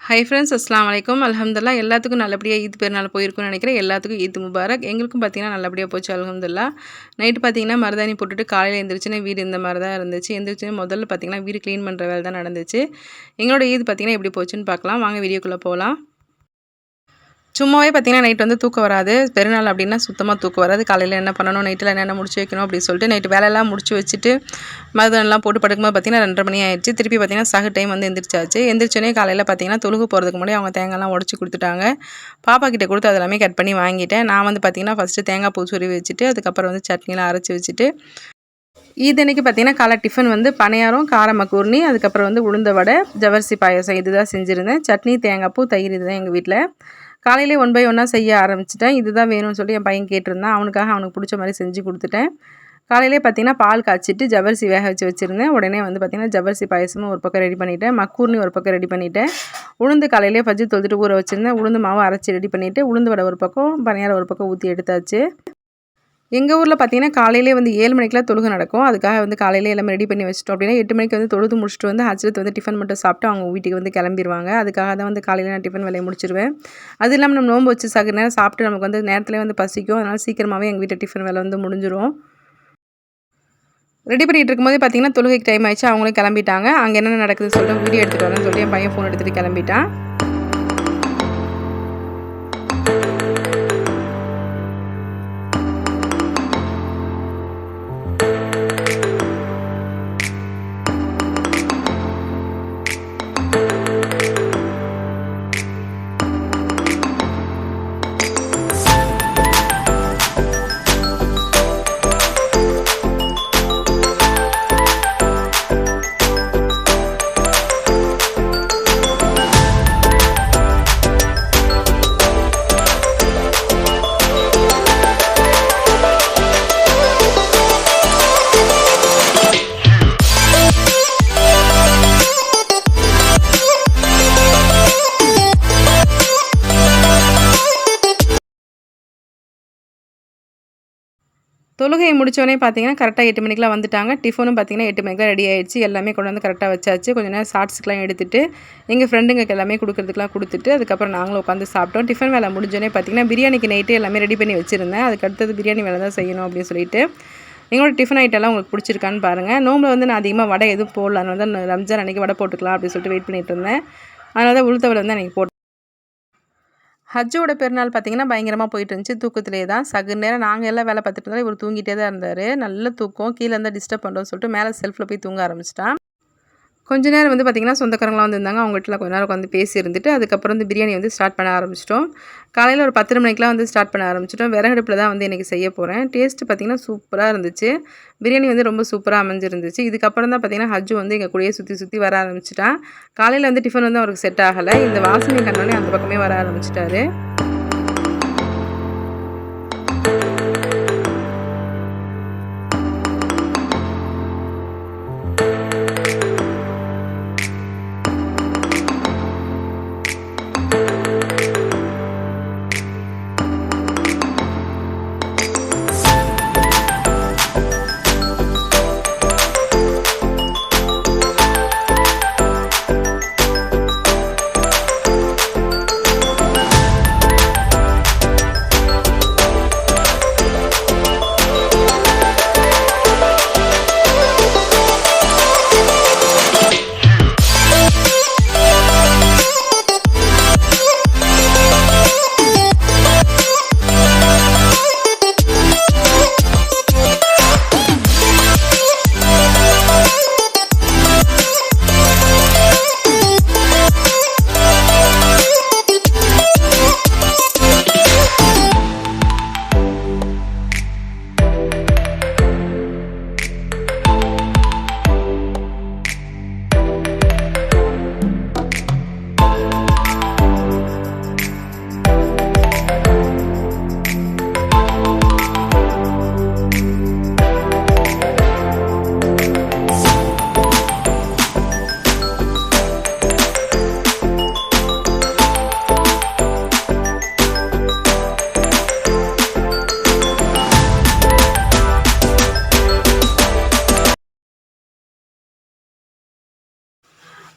Hi friends, அஸ்ஸலாமு அலைக்கும். அல்ஹம்துலில்லாஹ். எல்லாத்துக்கும் நல்லபடியாக ஈத் பெருநாள் போயிருக்குன்னு நினைக்கிறேன். எல்லாத்துக்கும் ஈத் முபாரக். எங்களுக்கும் பார்த்தீங்கன்னா நல்லபடியாக போச்சு, அல்ஹம்துலில்லாஹ். நைட்டு பார்த்தீங்கன்னா மருதாணி போட்டுட்டு காலையில் எழுந்திரிச்சுன்னா வீடு இந்த மாதிரி தான் இருந்துச்சு. எழுந்திரிச்சுன்னு முதல்ல பார்த்தீங்கன்னா வீடு க்ளீன் பண்ணுற வேலை தான் நடந்துச்சு. எங்களோட ஈத் பார்த்தீங்கன்னா எப்படி போச்சுன்னு பார்க்கலாம். வாங்க வீடியோக்குள்ளே போகலாம். சும்மாவே பார்த்தீங்கன்னா நைட் வந்து தூக்கம் வராது. பெருநாள் அப்படின்னா சுத்தமாக தூக்கம் வராது. காலையில் என்ன பண்ணணும், நைட்டில் என்னென்ன முடிச்சு வைக்கணும் அப்படின்னு சொல்லிட்டு நைட்டு வேலையெல்லாம் முடிச்சு வச்சுட்டு மருதாணிலாம் போட்டு படுக்கும்போது பார்த்தீங்கன்னா 2:30 மணி ஆயிடுச்சு. திருப்பி பார்த்தீங்கன்னா சக டைம் வந்து எந்திரிச்சாச்சு. எந்திரிச்சோடனே காலையில் பார்த்தீங்கன்னா தொழுகு போகிறதுக்கு முன்னாடி அவங்க தேங்காய்லாம் உடச்சி கொடுத்துட்டாங்க. பாப்பா கிட்டே கொடுத்து அதெல்லாமே கட் பண்ணி வாங்கிட்டேன். நான் வந்து பார்த்தீங்கன்னா ஃபஸ்ட்டு தேங்காய் பூ சொருவி வச்சுட்டு அதுக்கப்புறம் வந்து சட்னிலாம் அரைச்சி வச்சுட்டு ஈத் அன்னைக்கு பார்த்தீங்கன்னா காலை டிஃபன் வந்து பணியாரம், கார மக்கூர்னி, அதுக்கப்புறம் வந்து உளுந்த வடை, ஜவர்சி பாயசம் இதுதான் செஞ்சுருந்தேன். சட்னி, தேங்காய் பூ, தயிர் இதுதான் எங்கள் வீட்டில். காலையிலே 1 பை 1 செய்ய ஆரம்பிச்சிட்டேன். இதுதான் வேணும்னு சொல்லி என் பையன் கேட்டிருந்தான். அவனுக்கு பிடிச்ச மாதிரி செஞ்சு கொடுத்துட்டேன். காலையிலே பார்த்தீங்கன்னா பால் காய்ச்சிட்டு ஜவ்வரிசி வேக வச்சுருந்தேன். உடனே வந்து பார்த்தீங்கன்னா ஜவ்வரிசி பாயசமும் ஒரு பக்கம் ரெடி பண்ணிவிட்டேன். மக்கூர்னி ஒரு பக்கம் ரெடி பண்ணிவிட்டேன். உளுந்து காலையிலே ஃபஜ்ர் தொழுதுட்டு ஊற வச்சுருந்தேன். உளுந்து மாவு அரைச்சி ரெடி பண்ணிவிட்டு உளுந்து வடை ஒரு பக்கம், பணியாரம் ஒரு பக்கம் ஊற்றி எடுத்தாச்சு. எங்கள் ஊரில் பார்த்தீங்கன்னா காலையிலே வந்து 7 மணிக்கெலாம் தொழுகை நடக்கும். அதுக்காக வந்து காலையிலே எல்லாமே ரெடி பண்ணி வச்சிட்டோம் அப்படின்னா 8 மணிக்கு வந்து தொழுது முடிச்சுட்டு வந்து ஹஜ்ரத் வந்து டிஃபன் மட்டும் சாப்பிட்டு அவங்க வீட்டுக்கு வந்து கிளம்பிடுவாங்க. அதுக்காக தான் வந்து காலையில் நான் டிஃபன் வேலையை முடிச்சிருவேன். அது இல்லாமல் நம்ம நோன்பு வச்சு சக நேரம் சாப்பிட்டு நமக்கு வந்து நேரத்துலேயே வந்து பசிக்கும். அதனால் சீக்கிரமாகவே எங்கள் வீட்டில் டிஃபன் வேலை வந்து முடிஞ்சிடும். ரெடி பண்ணிகிட்டு இருக்கும்போதே பார்த்தீங்கன்னா தொழுகைக்கு டைம் ஆயிடுச்சு. அவங்களும் கிளம்பிட்டாங்க. அங்கே என்னென்ன நடக்குதுன்னு சொல்லிட்டு வீடியோ எடுத்துகிட்டு வரேன்னு சொல்லி என் பையன் ஃபோன் எடுத்துகிட்டு கிளம்பிட்டான். தொழுகையை முடித்தோடனே பார்த்தீங்கன்னா கரெக்டாக 8 மணிக்கெலாம் வந்துட்டாங்க. டிஃபனும் பார்த்தீங்கன்னா 8 மணிக்கு தான் ரெடி ஆகிடுச்சு. எல்லாமே கொண்டு வந்து கரெக்டாக வச்சாச்சு. கொஞ்சம் நேரம் ஷார்ட்ஸ்க்கெலாம் எடுத்துகிட்டு எங்கள் ஃப்ரெண்டுங்களுக்கு எல்லாமே கொடுக்குறதுக்குலாம் கொடுத்துட்டு அதுக்கப்புறம் நாங்களும் உட்காந்து சாப்பிட்டோம். டிஃபன் வேலை முடிஞ்சோடனே பார்த்தீங்கன்னா பிரியாணிக்கு நைட்டு எல்லாமே ரெடி பண்ணி வச்சுருந்தேன். அதுக்கு அடுத்தது பிரியாணி வேலை தான் செய்யணும் அப்படின்னு சொல்லிட்டு எங்களோட டிஃபன் ஐட்டம்லாம் உங்களுக்கு பிடிச்சிருக்கான்னு பாருங்கள். நோம்பில் வந்து நான் அதிகமாக வடை எதுவும் போடல. அதனால தான் ரம்ஜான் அன்றைக்கி வடை போட்டுக்கலாம் அப்படின்னு சொல்லிட்டு வெயிட் பண்ணிகிட்டு இருந்தேன். அதனால தான் உளுத்த வடை வந்து அன்றைக்கி போட்டேன். ஹஜ்ஜோட பெருநாள் பார்த்தீங்கன்னா பயங்கரமாக போயிட்டு இருந்துச்சு. தூக்கத்திலே தான் சகு நேரம் நாங்கள் எல்லாம் வேலை பார்த்துட்டு இருந்தாலும் இவர் தூங்கிட்டே தான் இருந்தார். நல்ல தூக்கம். கீழே இருந்தால் டிஸ்டர்ப் பண்ணுறோன்னு சொல்லிட்டு மேலே செல்ஃபில் போய் தூங்க ஆரம்பிச்சிட்டான். கொஞ்ச நேரம் வந்து பார்த்திங்கன்னா சொந்தக்காரங்களாம் வந்துருந்தாங்க. அவங்ககிட்டலாம் கொஞ்ச நேரம் உட்காந்து பேசி இருந்துட்டு அதுக்கப்புறம் வந்து பிரியாணி வந்து ஸ்டார்ட் பண்ண ஆரம்பிச்சிட்டோம். காலையில் ஒரு 10 மணிக்கெலாம் வந்து ஸ்டார்ட் பண்ண ஆரம்பிச்சிட்டோம். விறகடுப்பில் தான் வந்து இன்றைக்கி செய்ய போகிறேன். டேஸ்ட்டு பார்த்திங்கன்னா சூப்பராக இருந்துச்சு. பிரியாணி வந்து ரொம்ப சூப்பராக அமைஞ்சிருந்துச்சு. இதுக்கப்புறம் தான் பார்த்திங்கன்னா ஹஜ்ஜு வந்து எங்கள் கூடயே சுற்றி வர ஆரம்பிச்சிட்டான். காலையில் வந்து டிஃபன் வந்து அவருக்கு செட் ஆகலை. இந்த வாசனை கண்ணோடனே அந்த பக்கமே வர ஆரம்பிச்சிட்டாரு.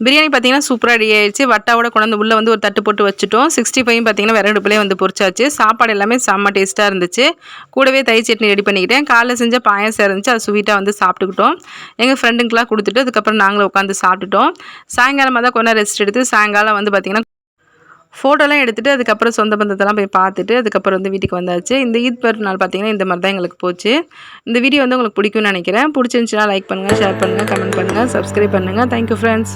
பிரியாணி பார்த்தீங்கன்னா சூப்பராக ரெடி ஆயிடுச்சு. வட்டாவோட கொண்டு உள்ளே வந்து ஒரு தட்டு போட்டு வச்சுட்டோம். 65 பார்த்தீங்கன்னா விறகு அடுப்புலேயே வந்து பொரிச்சாச்சு. சாப்பாடு எல்லாமே செம்ம டேஸ்ட்டாக இருந்துச்சு. கூடவே தயிர் சட்னி ரெடி பண்ணிக்கிட்டேன். காலைல செஞ்ச பாயாசம் இருந்துச்சு, அது ஸ்வீட்டாக வந்து சாப்பிட்டுக்கிட்டோம். எங்கள் ஃப்ரெண்டுங்களுக்குலாம் கொடுத்துட்டு அதுக்கப்புறம் நாங்களும் உட்காந்து சாப்பிட்டுட்டோம். சாயங்காலமாக தான் கொஞ்சம் ரெஸ்ட் எடுத்து சாயங்காலம் வந்து பார்த்திங்கன்னா ஃபோட்டோலாம் எடுத்துகிட்டு அதுக்கப்புறம் சொந்த பந்தத்தெல்லாம் போய் பார்த்துட்டு அதுக்கப்புறம் வந்து வீட்டுக்கு வந்தாச்சு. இந்த ஈத் பெருநாள் பார்த்திங்கன்னா இந்த மாதிரி தான் எங்களுக்கு போச்சு. இந்த வீடியோ வந்து உங்களுக்கு பிடிக்கும்னு நினைக்கிறேன். பிடிச்சிருந்துச்சுன்னா லைக் பண்ணுங்கள், ஷேர் பண்ணுங்கள், கமெண்ட் பண்ணுங்கள், சப்ஸ்கிரைப் பண்ணுங்கள். Thank you friends.